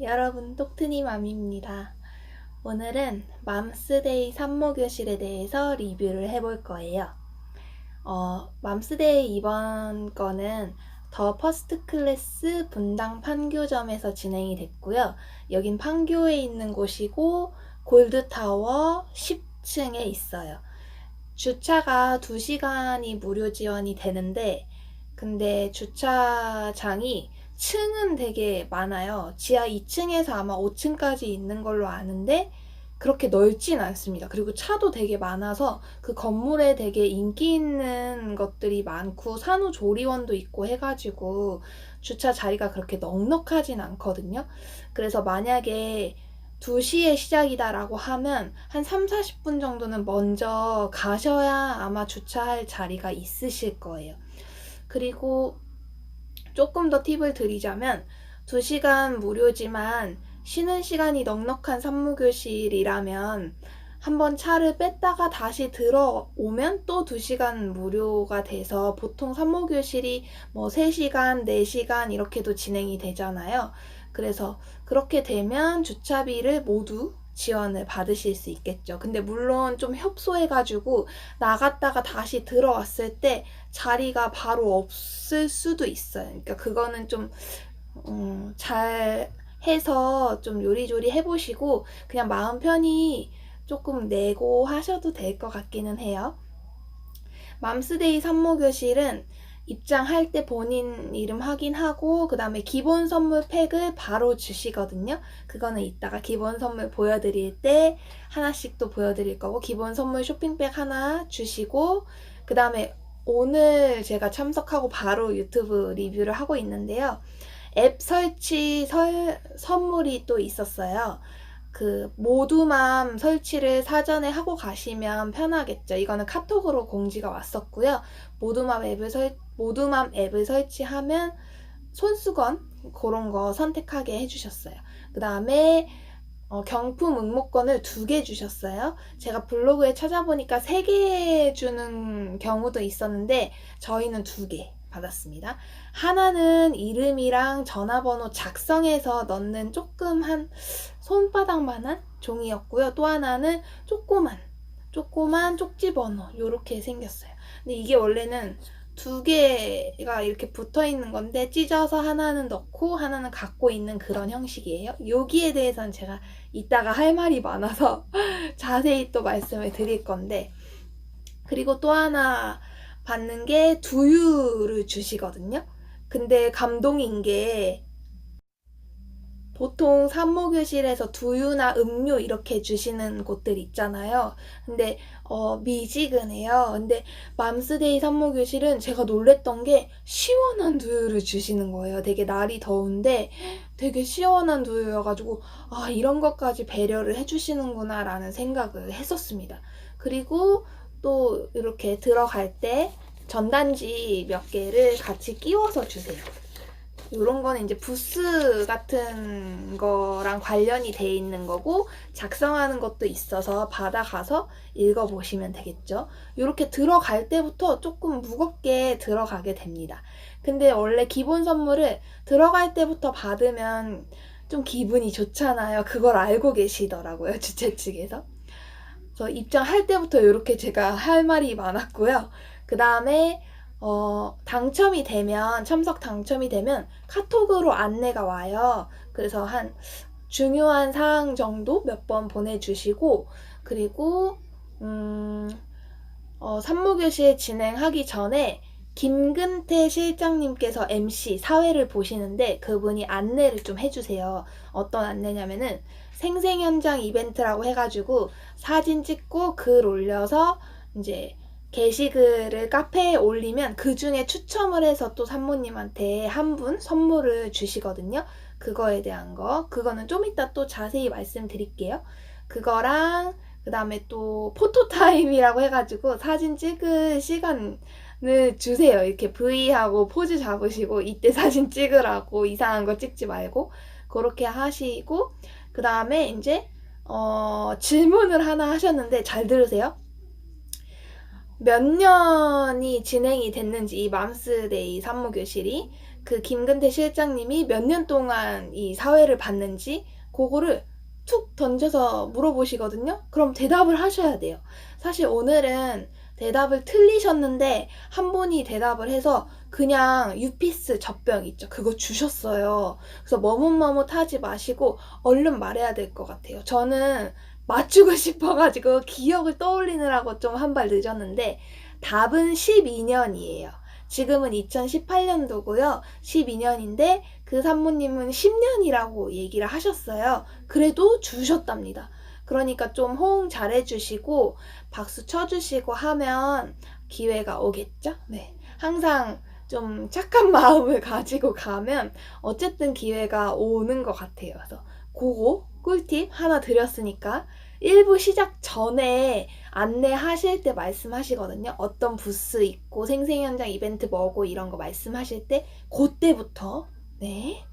여러분, 똑트니 맘입니다. 오늘은 맘스데이 산모교실에 대해서 리뷰를 해볼 거예요. 맘스데이 이번 거는 더 퍼스트 클래스 분당 판교점에서 진행이 됐고요. 여긴 판교에 있는 곳이고 골드타워 10층에 있어요. 주차가 2시간이 무료 지원이 되는데, 근데 주차장이 층은 되게 많아요. 지하 2층에서 아마 5층까지 있는 걸로 아는데 그렇게 넓진 않습니다. 그리고 차도 되게 많아서 그 건물에 되게 인기 있는 것들이 많고 산후조리원도 있고 해가지고 주차 자리가 그렇게 넉넉하진 않거든요. 그래서 만약에 2시에 시작이다라고 하면 한 3, 40분 정도는 먼저 가셔야 아마 주차할 자리가 있으실 거예요. 그리고 조금 더 팁을 드리자면 2시간 무료지만 쉬는 시간이 넉넉한 산무교실이라면 한번 차를 뺐다가 다시 들어오면 또 2시간 무료가 돼서 보통 산모교실이 뭐 3시간, 4시간 이렇게도 진행이 되잖아요. 그래서 그렇게 되면 주차비를 모두 지원을 받으실 수 있겠죠. 근데 물론 좀 협소해가지고 나갔다가 다시 들어왔을 때 자리가 바로 없을 수도 있어요. 그러니까 그거는 좀 잘 해서 좀 요리조리 해보시고 그냥 마음 편히 조금 내고 하셔도 될 것 같기는 해요. 맘스데이 산모교실은 입장할 때 본인 이름 확인하고 그 다음에 기본 선물 팩을 바로 주시거든요. 그거는 이따가 기본 선물 보여드릴 때 하나씩 또 보여드릴 거고, 기본 선물 쇼핑백 하나 주시고, 그 다음에 오늘 제가 참석하고 바로 유튜브 리뷰를 하고 있는데요. 앱 설치 선물이 또 있었어요. 그 모두맘 설치를 사전에 하고 가시면 편하겠죠. 이거는 카톡으로 공지가 왔었고요. 모두맘 앱을 설치하면 손수건 그런 거 선택하게 해주셨어요. 그 다음에 경품 응모권을 2개 주셨어요. 제가 블로그에 찾아보니까 3개 주는 경우도 있었는데 저희는 2개 받았습니다. 하나는 이름이랑 전화번호 작성해서 넣는 조금 한 손바닥만한 종이였고요. 또 하나는 조그만 쪽지 번호 요렇게 생겼어요. 근데 이게 원래는 2개가 이렇게 붙어 있는 건데 찢어서 하나는 넣고 하나는 갖고 있는 그런 형식이에요. 여기에 대해서는 제가 이따가 할 말이 많아서 자세히 또 말씀을 드릴 건데, 그리고 또 하나 받는 게 두유를 주시거든요. 근데 감동인 게 보통 산모교실에서 두유나 음료 이렇게 주시는 곳들 있잖아요. 근데 미지근해요. 근데 맘스데이 산모교실은 제가 놀랬던 게 시원한 두유를 주시는 거예요. 되게 날이 더운데 되게 시원한 두유여가지고 아, 이런 것까지 배려를 해주시는구나 라는 생각을 했었습니다. 그리고 또 이렇게 들어갈 때 전단지 몇 개를 같이 끼워서 주세요. 이런 거는 이제 부스 같은 거랑 관련이 돼 있는 거고 작성하는 것도 있어서 받아가서 읽어보시면 되겠죠. 이렇게 들어갈 때부터 조금 무겁게 들어가게 됩니다. 근데 원래 기본 선물을 들어갈 때부터 받으면 좀 기분이 좋잖아요. 그걸 알고 계시더라고요, 주최 측에서. 그래서 입장할 때부터 이렇게 제가 할 말이 많았고요. 그 다음에 참석 당첨이 되면 카톡으로 안내가 와요. 그래서 한 중요한 사항 정도 몇 번 보내주시고, 그리고 산모교실 진행하기 전에 김근태 실장님께서 MC 사회를 보시는데 그분이 안내를 좀 해주세요. 어떤 안내냐면은 생생 현장 이벤트라고 해가지고 사진 찍고 글 올려서 이제 게시글을 카페에 올리면 그 중에 추첨을 해서 또 산모님한테 한 분 선물을 주시거든요. 그거에 대한 거. 그거는 좀 이따 또 자세히 말씀드릴게요. 그거랑 그 다음에 또 포토타임이라고 해가지고 사진 찍을 시간을 주세요. 이렇게 V하고 포즈 잡으시고 이때 사진 찍으라고 이상한 거 찍지 말고 그렇게 하시고, 그 다음에 이제 질문을 하나 하셨는데 잘 들으세요. 몇 년이 진행이 됐는지 이 맘스데이 산모교실이, 그 김근태 실장님이 몇 년 동안 이 사회를 봤는지 그거를 툭 던져서 물어보시거든요. 그럼 대답을 하셔야 돼요. 사실 오늘은 대답을 틀리셨는데 한 분이 대답을 해서 그냥 유피스 젖병 있죠. 그거 주셨어요. 그래서 머뭇머뭇하지 마시고 얼른 말해야 될 것 같아요. 저는 맞추고 싶어가지고 기억을 떠올리느라고 좀 한 발 늦었는데 답은 12년이에요. 지금은 2018년도고요. 12년인데 그 산모님은 10년이라고 얘기를 하셨어요. 그래도 주셨답니다. 그러니까 좀 호응 잘해주시고 박수 쳐주시고 하면 기회가 오겠죠? 네. 항상 좀 착한 마음을 가지고 가면 어쨌든 기회가 오는 것 같아요. 그래서 그거 꿀팁 하나 드렸으니까 1부 시작 전에 안내하실 때 말씀하시거든요. 어떤 부스 있고 생생현장 이벤트 뭐고 이런 거 말씀하실 때 그때부터 네.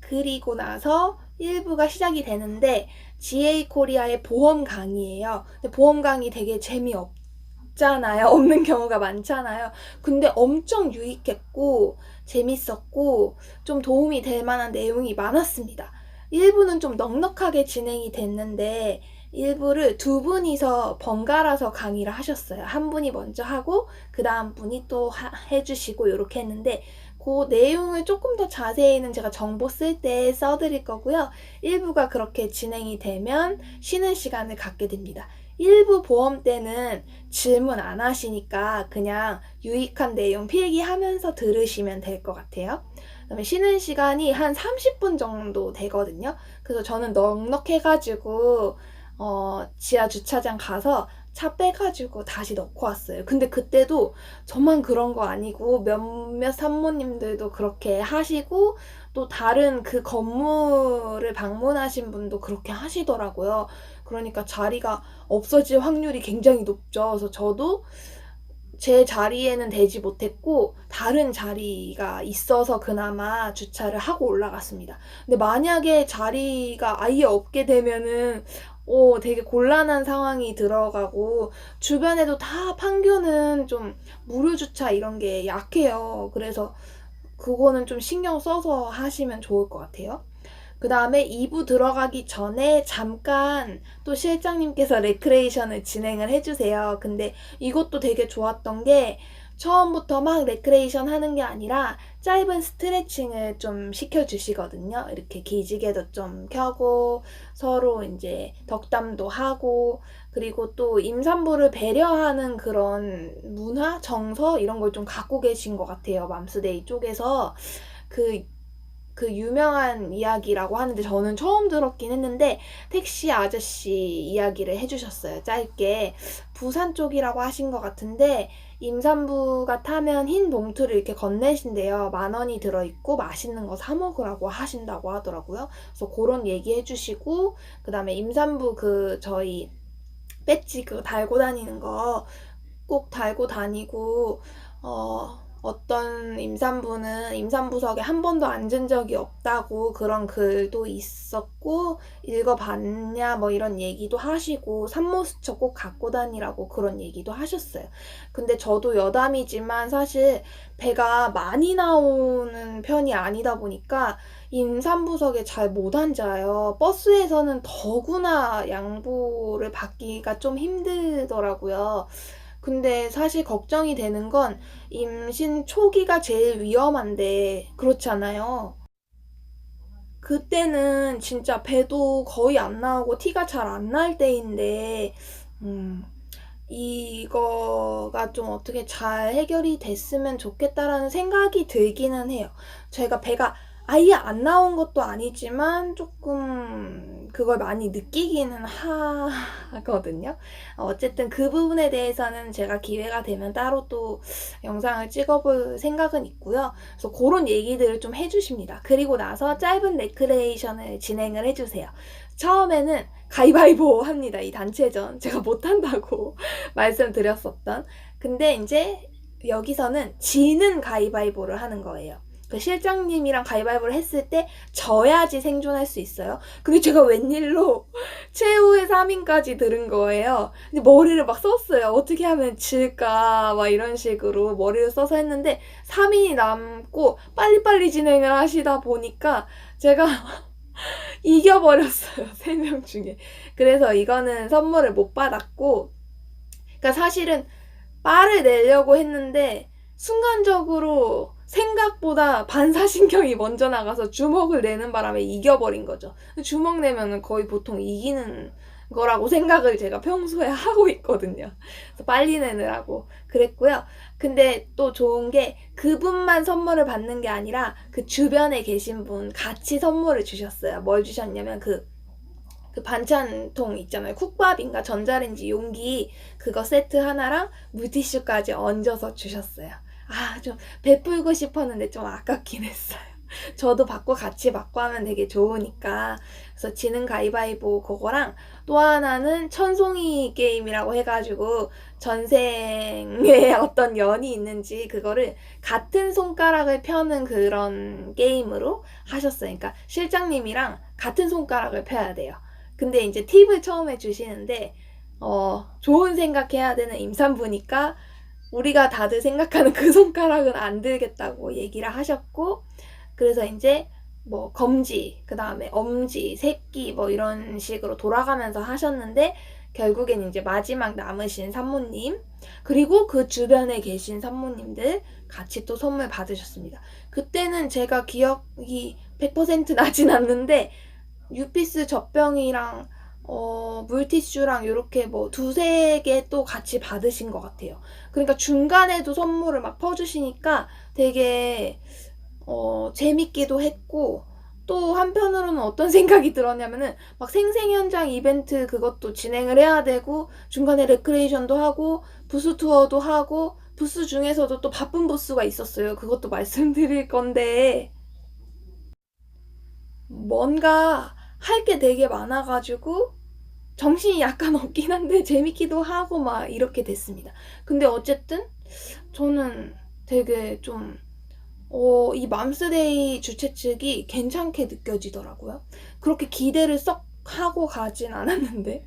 그리고 나서 1부가 시작이 되는데 GA 코리아의 보험 강의예요. 근데 보험 강의 되게 재미없잖아요. 없는 경우가 많잖아요. 근데 엄청 유익했고 재밌었고 좀 도움이 될 만한 내용이 많았습니다. 1부는 좀 넉넉하게 진행이 됐는데 1부를 두 분이서 번갈아서 강의를 하셨어요. 한 분이 먼저 하고 그 다음 분이 또 해주시고 이렇게 했는데 그 내용을 조금 더 자세히는 제가 정보 쓸 때 써드릴 거고요. 1부가 그렇게 진행이 되면 쉬는 시간을 갖게 됩니다. 1부 보험 때는 질문 안 하시니까 그냥 유익한 내용 필기하면서 들으시면 될 것 같아요. 그다음에 쉬는 시간이 한 30분 정도 되거든요. 그래서 저는 넉넉해가지고 지하 주차장 가서 차 빼가지고 다시 넣고 왔어요. 근데 그때도 저만 그런 거 아니고 몇몇 산모님들도 그렇게 하시고 또 다른 그 건물을 방문하신 분도 그렇게 하시더라고요. 그러니까 자리가 없어질 확률이 굉장히 높죠. 그래서 저도 제 자리에는 되지 못했고 다른 자리가 있어서 그나마 주차를 하고 올라갔습니다. 근데 만약에 자리가 아예 없게 되면은 되게 곤란한 상황이 들어가고 주변에도 다 판교는 좀 무료 주차 이런 게 약해요. 그래서 그거는 좀 신경 써서 하시면 좋을 것 같아요. 그 다음에 2부 들어가기 전에 잠깐 또 실장님께서 레크레이션을 진행을 해주세요. 근데 이것도 되게 좋았던 게 처음부터 막 레크레이션 하는 게 아니라 짧은 스트레칭을 좀 시켜주시거든요. 이렇게 기지개도 좀 켜고 서로 이제 덕담도 하고 그리고 또 임산부를 배려하는 그런 문화, 정서 이런 걸 좀 갖고 계신 것 같아요. 맘스데이 쪽에서 그 유명한 이야기라고 하는데 저는 처음 들었긴 했는데 택시 아저씨 이야기를 해주셨어요. 짧게 부산 쪽이라고 하신 것 같은데 임산부가 타면 흰 봉투를 이렇게 건네신대요. 10,000원이 들어있고 맛있는 거 사 먹으라고 하신다고 하더라고요. 그래서 그런 얘기 해주시고 그 다음에 임산부 저희 배지 그거 달고 다니는 거 꼭 달고 다니고 어떤 임산부는 임산부석에 한 번도 앉은 적이 없다고 그런 글도 있었고 읽어봤냐 뭐 이런 얘기도 하시고 산모수첩 꼭 갖고 다니라고 그런 얘기도 하셨어요. 근데 저도 여담이지만 사실 배가 많이 나오는 편이 아니다 보니까 임산부석에 잘 못 앉아요. 버스에서는 더구나 양보를 받기가 좀 힘들더라고요. 근데 사실 걱정이 되는 건 임신 초기가 제일 위험한데 그렇잖아요. 그때는 진짜 배도 거의 안 나오고 티가 잘 안 날 때인데 음, 이거가 좀 어떻게 잘 해결이 됐으면 좋겠다라는 생각이 들기는 해요. 제가 배가 아예 안 나온 것도 아니지만 조금 그걸 많이 느끼기는 하거든요. 어쨌든 그 부분에 대해서는 제가 기회가 되면 따로 또 영상을 찍어볼 생각은 있고요. 그래서 그런 얘기들을 좀 해주십니다. 그리고 나서 짧은 레크레이션을 진행을 해주세요. 처음에는 가위바위보 합니다. 이 단체전. 제가 못한다고 말씀드렸었던. 근데 이제 여기서는 지는 가위바위보를 하는 거예요. 그 실장님이랑 가위바위보를 했을 때 져야지 생존할 수 있어요. 근데 제가 웬일로 최후의 3인까지 들은 거예요. 근데 머리를 막 썼어요. 어떻게 하면 질까 막 이런 식으로 머리를 써서 했는데 3인이 남고 빨리빨리 진행을 하시다 보니까 제가 이겨버렸어요. 3명 중에. 그래서 이거는 선물을 못 받았고, 그러니까 사실은 빠를 내려고 했는데 순간적으로 생각보다 반사신경이 먼저 나가서 주먹을 내는 바람에 이겨버린 거죠. 주먹 내면은 거의 보통 이기는 거라고 생각을 제가 평소에 하고 있거든요. 그래서 빨리 내느라고 그랬고요. 근데 또 좋은 게 그분만 선물을 받는 게 아니라 그 주변에 계신 분 같이 선물을 주셨어요. 뭘 주셨냐면 그 반찬통 있잖아요. 쿡밥인가 전자레인지 용기 그거 세트 하나랑 물티슈까지 얹어서 주셨어요. 아, 좀 베풀고 싶었는데 좀 아깝긴 했어요. 저도 받고 같이 받고 하면 되게 좋으니까. 그래서 지능 가위바위보 그거랑 또 하나는 천송이 게임이라고 해가지고 전생에 어떤 연이 있는지 그거를 같은 손가락을 펴는 그런 게임으로 하셨어요. 그러니까 실장님이랑 같은 손가락을 펴야 돼요. 근데 이제 팁을 처음에 주시는데 좋은 생각해야 되는 임산부니까 우리가 다들 생각하는 그 손가락은 안 들겠다고 얘기를 하셨고, 그래서 이제 뭐 검지, 그 다음에 엄지, 새끼 뭐 이런 식으로 돌아가면서 하셨는데 결국엔 이제 마지막 남으신 산모님 그리고 그 주변에 계신 산모님들 같이 또 선물 받으셨습니다. 그때는 제가 기억이 100% 나진 않는데 유피스 젖병이랑 물티슈랑 이렇게 뭐 두세 개 또 같이 받으신 것 같아요. 그러니까 중간에도 선물을 막 퍼주시니까 되게 재밌기도 했고 또 한편으로는 어떤 생각이 들었냐면은 막 생생현장 이벤트 그것도 진행을 해야 되고 중간에 레크레이션도 하고 부스 투어도 하고 부스 중에서도 또 바쁜 부스가 있었어요. 그것도 말씀드릴 건데 뭔가 할 게 되게 많아가지고 정신이 약간 없긴 한데 재밌기도 하고 막 이렇게 됐습니다. 근데 어쨌든 저는 되게 좀 이 맘스데이 주최 측이 괜찮게 느껴지더라고요. 그렇게 기대를 썩 하고 가진 않았는데.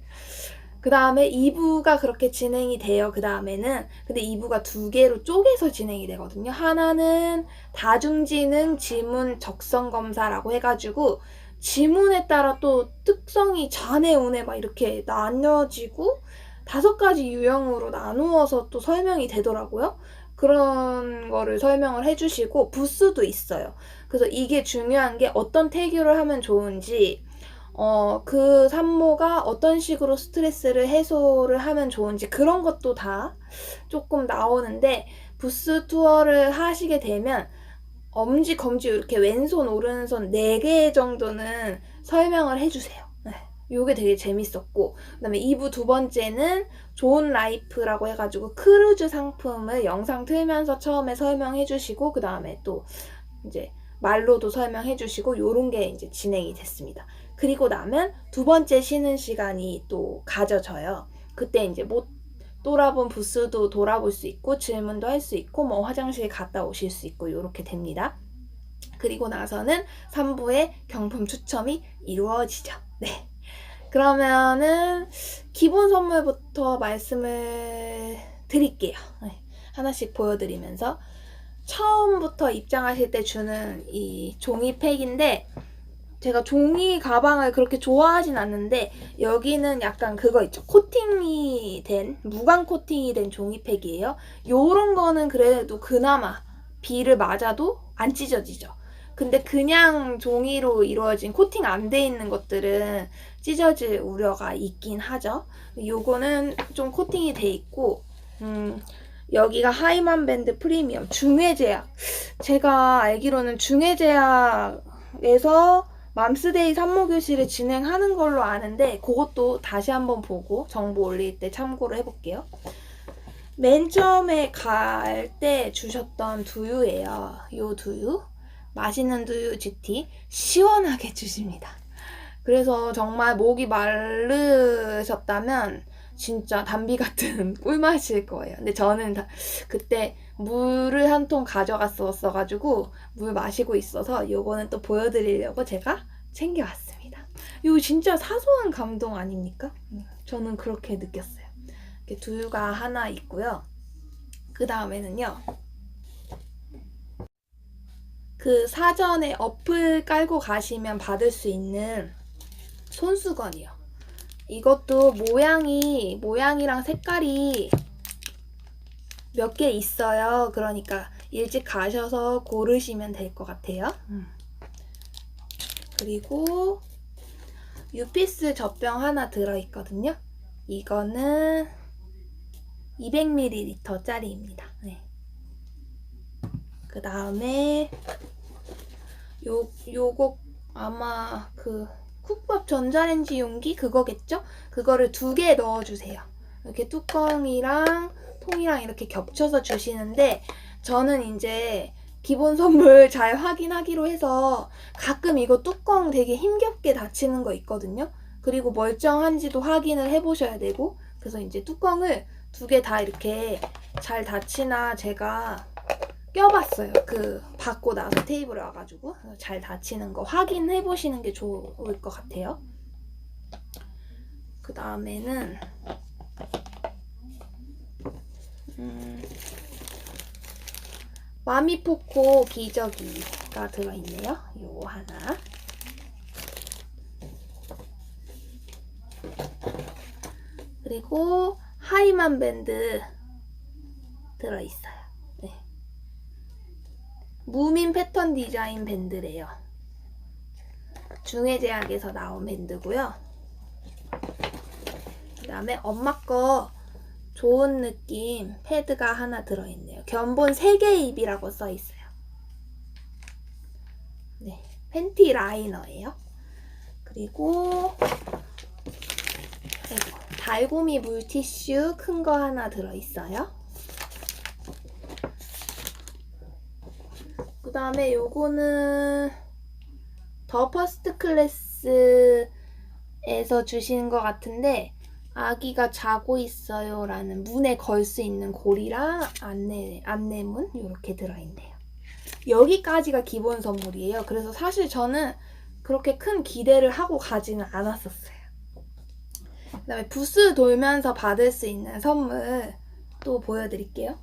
그 다음에 2부가 그렇게 진행이 돼요. 그 다음에는. 근데 2부가 2개로 쪼개서 진행이 되거든요. 하나는 다중지능 지문 적성 검사라고 해가지고 지문에 따라 또 특성이 좌뇌 우뇌 막 이렇게 나뉘어지고 5가지 유형으로 나누어서 또 설명이 되더라고요. 그런 거를 설명을 해주시고 부스도 있어요. 그래서 이게 중요한 게 어떤 태교를 하면 좋은지 그 산모가 어떤 식으로 스트레스를 해소를 하면 좋은지 그런 것도 다 조금 나오는데 부스 투어를 하시게 되면 엄지, 검지 이렇게 왼손, 오른손 4개 정도는 설명을 해주세요. 네. 요게 되게 재밌었고 그 다음에 2부 두 번째는 좋은 라이프라고 해가지고 크루즈 상품을 영상 틀면서 처음에 설명해 주시고 그 다음에 또 이제 말로도 설명해 주시고 요런 게 이제 진행이 됐습니다. 그리고 나면 두 번째 쉬는 시간이 또 가져져요. 그때 이제 못 돌아본 부스도 돌아볼 수 있고 질문도 할 수 있고 뭐 화장실 갔다 오실 수 있고 요렇게 됩니다. 그리고 나서는 3부의 경품 추첨이 이루어지죠. 네. 그러면은 기본 선물부터 말씀을 드릴게요. 네. 하나씩 보여드리면서 처음부터 입장하실 때 주는 이 종이팩인데 제가 종이 가방을 그렇게 좋아하진 않는데 여기는 약간 그거 있죠. 코팅이 된 무광 코팅이 된 종이팩이에요. 요런 거는 그래도 그나마 비를 맞아도 안 찢어지죠. 근데 그냥 종이로 이루어진 코팅 안 돼 있는 것들은 찢어질 우려가 있긴 하죠. 요거는 좀 코팅이 돼 있고 여기가 하이만 밴드 프리미엄 중외제약. 제가 알기로는 중외제약에서 맘스데이 산모교실을 진행하는 걸로 아는데 그것도 다시 한번 보고 정보 올릴 때 참고를 해볼게요. 맨 처음에 갈 때 주셨던 두유예요. 요 두유. 맛있는 두유 GT. 시원하게 주십니다. 그래서 정말 목이 마르셨다면 진짜 담비 같은 꿀맛일 거예요. 근데 저는 그때 물을 한 통 가져갔었어가지고 물 마시고 있어서 요거는 또 보여드리려고 제가 챙겨왔습니다. 이거 진짜 사소한 감동 아닙니까? 저는 그렇게 느꼈어요. 이렇게 두유가 하나 있고요. 그 다음에는요. 그 사전에 어플 깔고 가시면 받을 수 있는 손수건이요. 이것도 모양이랑 색깔이 몇 개 있어요. 그러니까 일찍 가셔서 고르시면 될 것 같아요. 그리고 유피스 젖병 하나 들어있거든요. 이거는 200ml 짜리입니다. 네. 그 다음에 요거 아마 그 쿡밥 전자레인지 용기 그거겠죠? 그거를 2개 넣어주세요. 이렇게 뚜껑이랑 통이랑 이렇게 겹쳐서 주시는데 저는 이제 기본 선물 잘 확인하기로 해서 가끔 이거 뚜껑 되게 힘겹게 닫히는 거 있거든요. 그리고 멀쩡한지도 확인을 해보셔야 되고 그래서 이제 뚜껑을 2개 다 이렇게 잘 닫히나 제가 껴봤어요. 그 받고 나서 테이블에 와가지고 잘 닫히는 거 확인해 보시는 게 좋을 것 같아요. 그 다음에는 마미포코 기저귀가 들어있네요. 요거 하나. 그리고 하이만 밴드 들어있어요. 네. 무민 패턴 디자인 밴드래요. 중해제약에서 나온 밴드고요. 그 다음에 엄마 거 좋은 느낌 패드가 하나 들어있네요. 견본 3개 입이라고 써있어요. 네, 팬티 라이너예요. 그리고 달고미 물티슈 큰 거 하나 들어있어요. 그 다음에 요거는 더 퍼스트 클래스에서 주시는 것 같은데 아기가 자고 있어요 라는 문에 걸 수 있는 고리랑 안내문 이렇게 들어있네요. 여기까지가 기본 선물이에요. 그래서 사실 저는 그렇게 큰 기대를 하고 가지는 않았었어요. 그 다음에 부스 돌면서 받을 수 있는 선물 또 보여드릴게요.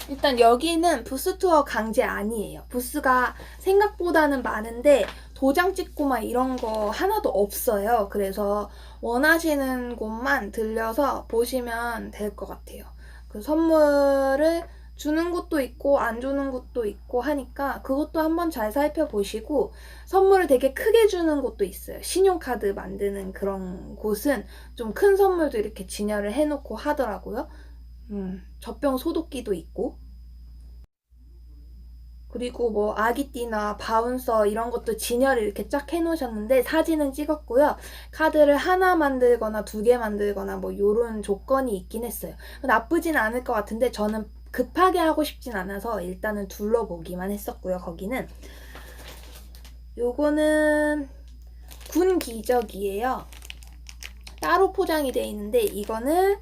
일단 여기는 부스 투어 강제 아니에요. 부스가 생각보다는 많은데 도장 찍고 막 이런 거 하나도 없어요. 그래서 원하시는 곳만 들려서 보시면 될 것 같아요. 그 선물을 주는 곳도 있고 안 주는 곳도 있고 하니까 그것도 한번 잘 살펴보시고 선물을 되게 크게 주는 곳도 있어요. 신용카드 만드는 그런 곳은 좀 큰 선물도 이렇게 진열을 해놓고 하더라고요. 젖병 소독기도 있고 그리고 뭐 아기띠나 바운서 이런 것도 진열을 이렇게 쫙 해놓으셨는데 사진은 찍었고요. 카드를 하나 만들거나 2개 만들거나 뭐 요런 조건이 있긴 했어요. 나쁘진 않을 것 같은데 저는 급하게 하고 싶진 않아서 일단은 둘러보기만 했었고요. 거기는 요거는 군 기저귀예요. 따로 포장이 돼 있는데 이거는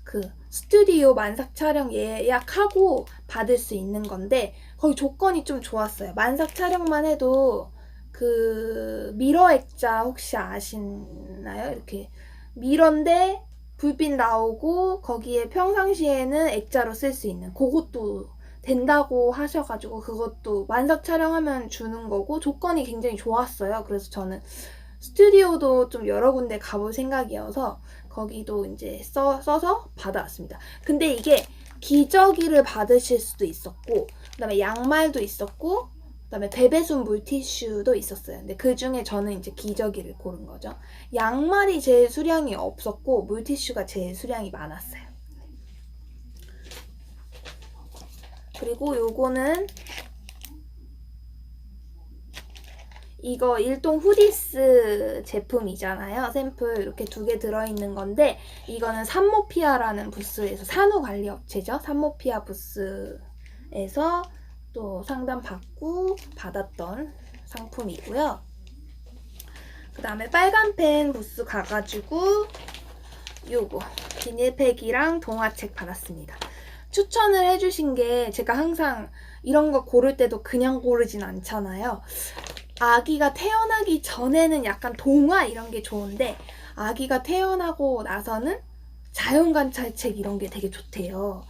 그 스튜디오 만삭 촬영 예약하고 받을 수 있는 건데 거기 조건이 좀 좋았어요. 만삭 촬영만 해도 그 미러 액자 혹시 아시나요? 이렇게 미러인데 불빛 나오고 거기에 평상시에는 액자로 쓸 수 있는 그것도 된다고 하셔가지고 그것도 만삭 촬영하면 주는 거고 조건이 굉장히 좋았어요. 그래서 저는 스튜디오도 좀 여러 군데 가볼 생각이어서 거기도 이제 써서 받아왔습니다. 근데 이게 기저귀를 받으실 수도 있었고 그 다음에 양말도 있었고 그 다음에 베베순 물티슈도 있었어요. 근데 그 중에 저는 이제 기저귀를 고른 거죠. 양말이 제일 수량이 없었고 물티슈가 제일 수량이 많았어요. 그리고 요거는 이거 일동 후디스 제품이잖아요. 샘플 이렇게 2개 들어있는 건데 이거는 산모피아라는 부스에서 산후관리업체죠. 산모피아 부스에서 또 상담 받고 받았던 상품이고요. 그 다음에 빨간펜 부스 가가지고 요거 비닐팩이랑 동화책 받았습니다. 추천을 해주신 게 제가 항상 이런 거 고를 때도 그냥 고르진 않잖아요. 아기가 태어나기 전에는 약간 동화 이런 게 좋은데 아기가 태어나고 나서는 자연관찰책 이런 게 되게 좋대요.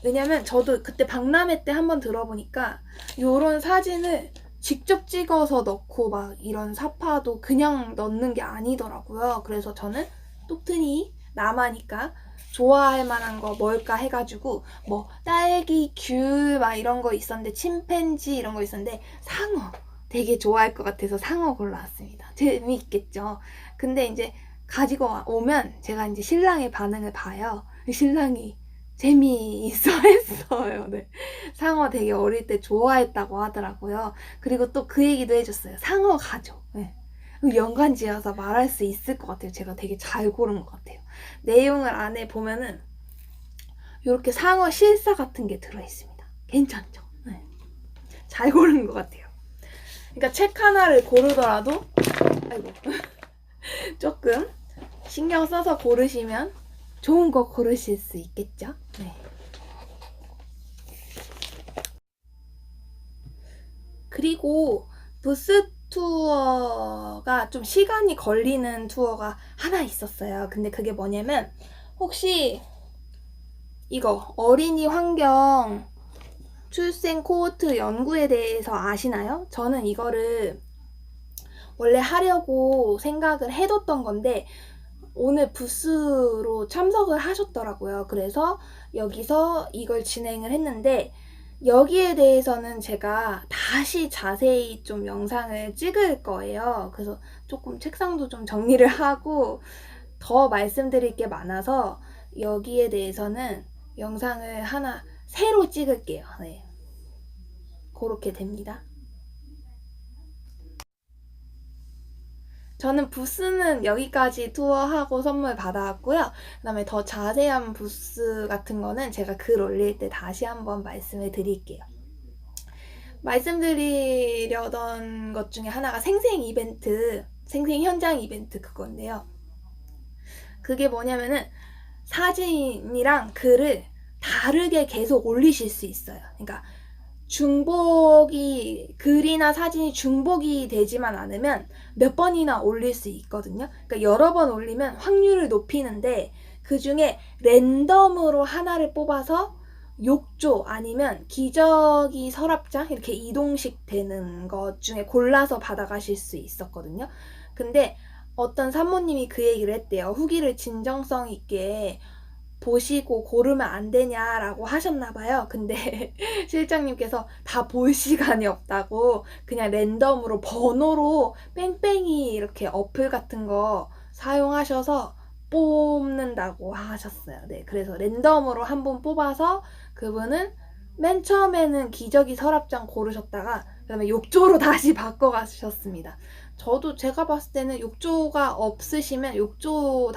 왜냐면 저도 그때 박람회 때 한번 들어보니까 요런 사진을 직접 찍어서 넣고 막 이런 사파도 그냥 넣는 게 아니더라고요. 그래서 저는 똑트니 남아니까 좋아할 만한 거 뭘까 해가지고 뭐 딸기, 귤 막 이런 거 있었는데 침팬지 이런 거 있었는데 상어 되게 좋아할 것 같아서 상어 골라왔습니다. 재미있겠죠. 근데 이제 가지고 오면 제가 이제 신랑의 반응을 봐요. 신랑이 재미있어 했어요. 네. 상어 되게 어릴 때 좋아했다고 하더라고요. 그리고 또 그 얘기도 해줬어요. 상어 가족. 네. 연관지어서 말할 수 있을 것 같아요. 제가 되게 잘 고른 것 같아요. 내용을 안에 보면은 이렇게 상어 실사 같은 게 들어있습니다. 괜찮죠? 네. 잘 고른 것 같아요. 그러니까 책 하나를 고르더라도 아이고 조금 신경 써서 고르시면 좋은 거 고르실 수 있겠죠? 네. 그리고 부스 투어가 좀 시간이 걸리는 투어가 하나 있었어요. 근데 그게 뭐냐면 혹시 이거 어린이 환경 출생 코호트 연구에 대해서 아시나요? 저는 이거를 원래 하려고 생각을 해뒀던 건데 오늘 부스로 참석을 하셨더라고요. 그래서 여기서 이걸 진행을 했는데 여기에 대해서는 제가 다시 자세히 좀 영상을 찍을 거예요. 그래서 조금 책상도 좀 정리를 하고 더 말씀드릴 게 많아서 여기에 대해서는 영상을 하나 새로 찍을게요. 네. 그렇게 됩니다. 저는 부스는 여기까지 투어하고 선물 받아왔고요. 그 다음에 더 자세한 부스 같은 거는 제가 글 올릴 때 다시 한번 말씀을 드릴게요. 말씀드리려던 것 중에 하나가 생생 이벤트, 생생 현장 이벤트 그건데요. 그게 뭐냐면은 사진이랑 글을 다르게 계속 올리실 수 있어요. 그러니까 중복이 글이나 사진이 중복이 되지만 않으면 몇 번이나 올릴 수 있거든요. 그러니까 여러 번 올리면 확률을 높이는데 그 중에 랜덤으로 하나를 뽑아서 욕조 아니면 기저귀 서랍장 이렇게 이동식 되는 것 중에 골라서 받아가실 수 있었거든요. 근데 어떤 산모님이 그 얘기를 했대요. 후기를 진정성 있게 보시고 고르면 안 되냐라고 하셨나봐요. 근데 실장님께서 다 볼 시간이 없다고 그냥 랜덤으로 번호로 뺑뺑이 이렇게 어플 같은 거 사용하셔서 뽑는다고 하셨어요. 네, 그래서 랜덤으로 한 분 뽑아서 그분은 맨 처음에는 기저귀 서랍장 고르셨다가 그다음에 욕조로 다시 바꿔가셨습니다. 저도 제가 봤을 때는 욕조가 없으시면 욕조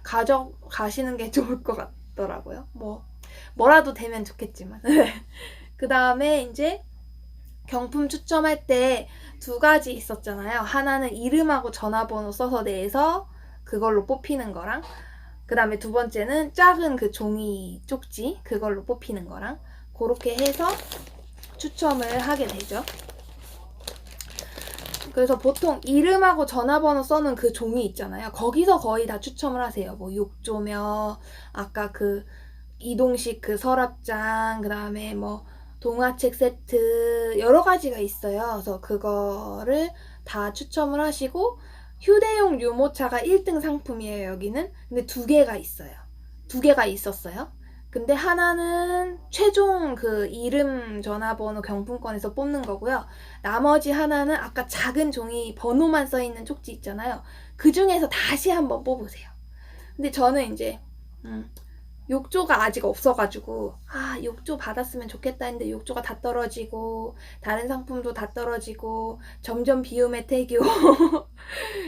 가져가시는 게 좋을 것 같더라고요. 뭐라도 되면 좋겠지만. 그 다음에 이제 경품 추첨할 때 두 가지 있었잖아요. 하나는 이름하고 전화번호 써서 내서 그걸로 뽑히는 거랑 그 다음에 두 번째는 작은 그 종이 쪽지 그걸로 뽑히는 거랑 그렇게 해서 추첨을 하게 되죠. 그래서 보통 이름하고 전화번호 써는 그 종이 있잖아요. 거기서 거의 다 추첨을 하세요. 뭐 욕조며 아까 그 이동식 그 서랍장 그 다음에 뭐 동화책 세트 여러 가지가 있어요. 그래서 그거를 다 추첨을 하시고 휴대용 유모차가 1등 상품이에요. 여기는. 근데 두 개가 있어요. 두 개가 있었어요. 근데 하나는 최종 그 이름 전화번호 경품권에서 뽑는 거고요. 나머지 하나는 아까 작은 종이 번호만 써있는 쪽지 있잖아요. 그 중에서 다시 한번 뽑으세요. 근데 저는 이제 욕조가 아직 없어가지고 욕조 받았으면 좋겠다 했는데 욕조가 다 떨어지고 다른 상품도 다 떨어지고 점점 비움의 태교.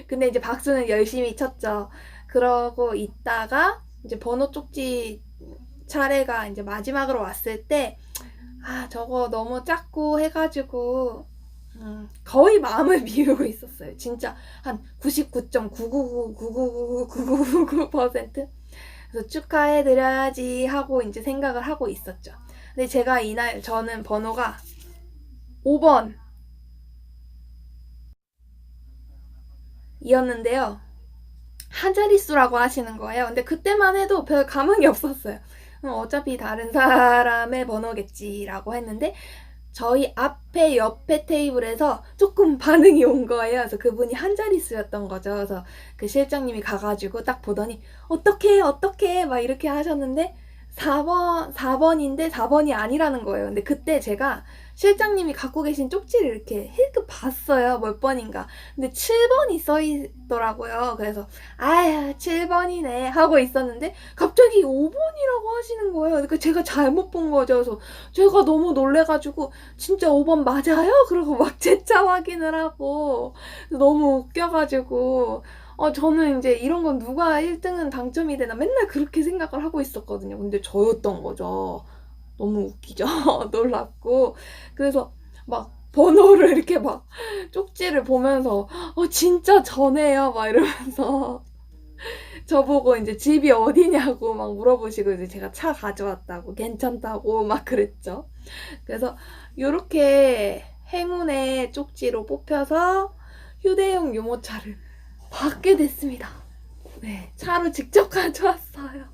근데 이제 박수는 열심히 쳤죠. 그러고 있다가 이제 번호 쪽지 차례가 이제 마지막으로 왔을 때 저거 너무 작고 해가지고 거의 마음을 비우고 있었어요. 진짜 한 99.999999999% 그래서 축하해드려야지 하고 이제 생각을 하고 있었죠. 근데 제가 이날 저는 번호가 5번 이었는데요. 한 자릿수라고 하시는 거예요. 근데 그때만 해도 별 감흥이 없었어요. 어차피 다른 사람의 번호겠지라고 했는데 저희 앞에 옆에 테이블에서 조금 반응이 온 거예요. 그래서 그분이 한 자릿수였던 거죠. 그래서 그 실장님이 가가지고 딱 보더니 어떡해 막 이렇게 하셨는데 4번인데 4번이 아니라는 거예요. 근데 그때 제가 실장님이 갖고 계신 쪽지를 이렇게 힐끗 봤어요. 몇 번인가. 근데 7번이 써 있더라고요. 그래서 아야 7번이네 하고 있었는데 갑자기 5번이라고 하시는 거예요. 그러니까 제가 잘못 본 거죠. 그래서 제가 너무 놀래가지고 진짜 5번 맞아요? 그러고 막 재차 확인을 하고 너무 웃겨가지고 저는 이제 이런 건 누가 1등은 당첨이 되나 맨날 그렇게 생각을 하고 있었거든요. 근데 저였던 거죠. 너무 웃기죠? 놀랍고. 그래서 막 번호를 이렇게 막 쪽지를 보면서 진짜 저네요 막 이러면서 저보고 이제 집이 어디냐고 막 물어보시고 이제 제가 차 가져왔다고 괜찮다고 막 그랬죠. 그래서 요렇게 행운의 쪽지로 뽑혀서 휴대용 유모차를 받게 됐습니다. 네, 차로 직접 가져왔어요.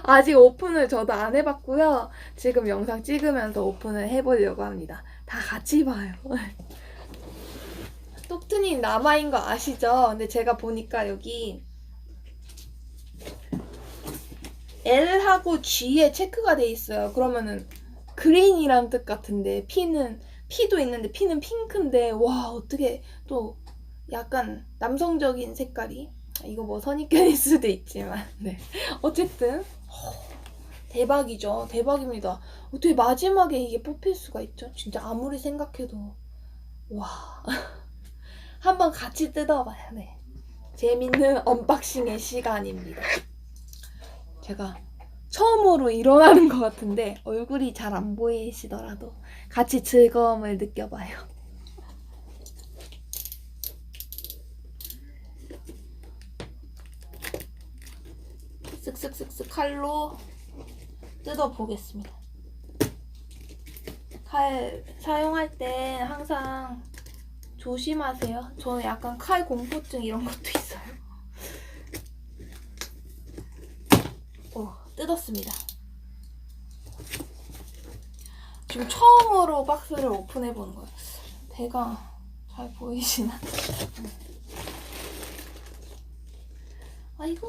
아직 오픈을 저도 안 해봤고요. 지금 영상 찍으면서 오픈을 해보려고 합니다. 다 같이 봐요. 똑트님 남아인 거 아시죠? 근데 제가 보니까 여기 L하고 G에 체크가 돼 있어요. 그러면은 그린이란 뜻 같은데 P도 있는데 P는 핑크인데 와 어떻게 또 약간 남성적인 색깔이 이거 뭐 선입견일 수도 있지만 네 어쨌든 대박이죠. 대박입니다. 어떻게 마지막에 이게 뽑힐 수가 있죠? 진짜 아무리 생각해도 와 한번 같이 뜯어봐요. 네 재밌는 언박싱의 시간입니다. 제가 처음으로 일어나는 것 같은데 얼굴이 잘 안 보이시더라도 같이 즐거움을 느껴봐요. 쓱쓱쓱쓱 칼로 뜯어보겠습니다. 칼 사용할 때 항상 조심하세요. 저는 약간 칼 공포증 이런 것도 있어요. 뜯었습니다. 지금 처음으로 박스를 오픈해보는 거예요. 대가 잘 보이시나? 아이고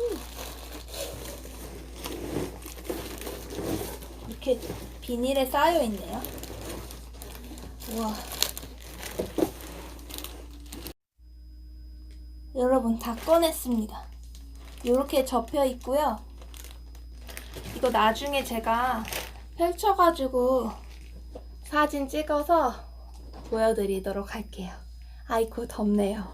이렇게 비닐에 쌓여있네요. 우와 여러분 다 꺼냈습니다. 이렇게 접혀 있고요. 이거 나중에 제가 펼쳐가지고 사진 찍어서 보여드리도록 할게요. 아이고 덥네요.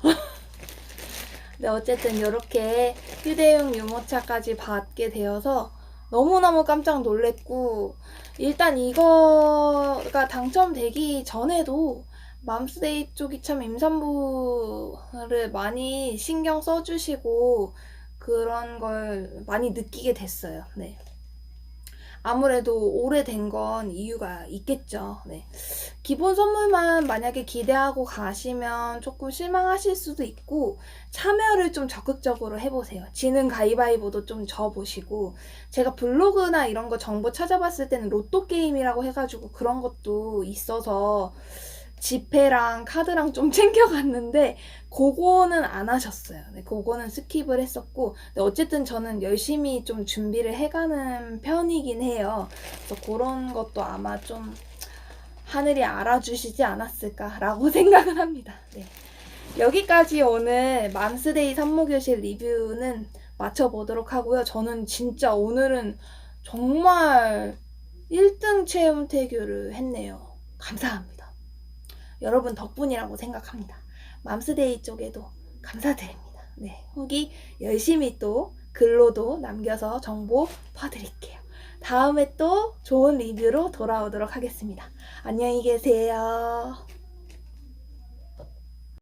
네, 어쨌든 이렇게 휴대용 유모차까지 받게 되어서 너무너무 깜짝 놀랬고 일단 이거가 당첨되기 전에도 맘스데이 쪽이 참 임산부를 많이 신경 써주시고 그런 걸 많이 느끼게 됐어요. 네. 아무래도 오래된 건 이유가 있겠죠. 네. 기본 선물만 만약에 기대하고 가시면 조금 실망하실 수도 있고 참여를 좀 적극적으로 해보세요. 지능 가위바위보도 좀 져보시고 제가 블로그나 이런 거 정보 찾아봤을 때는 로또 게임이라고 해가지고 그런 것도 있어서 지폐랑 카드랑 좀 챙겨갔는데 그거는 안 하셨어요. 네, 그거는 스킵을 했었고 어쨌든 저는 열심히 좀 준비를 해가는 편이긴 해요. 그래서 그런 것도 아마 좀 하늘이 알아주시지 않았을까라고 생각을 합니다. 네. 여기까지 오늘 맘스데이 산모교실 리뷰는 마쳐보도록 하고요. 저는 진짜 오늘은 정말 1등 체험 태교를 했네요. 감사합니다. 여러분 덕분이라고 생각합니다. 맘스데이 쪽에도 감사드립니다. 네, 후기 열심히 또 글로도 남겨서 정보 봐드릴게요. 다음에 또 좋은 리뷰로 돌아오도록 하겠습니다. 안녕히 계세요.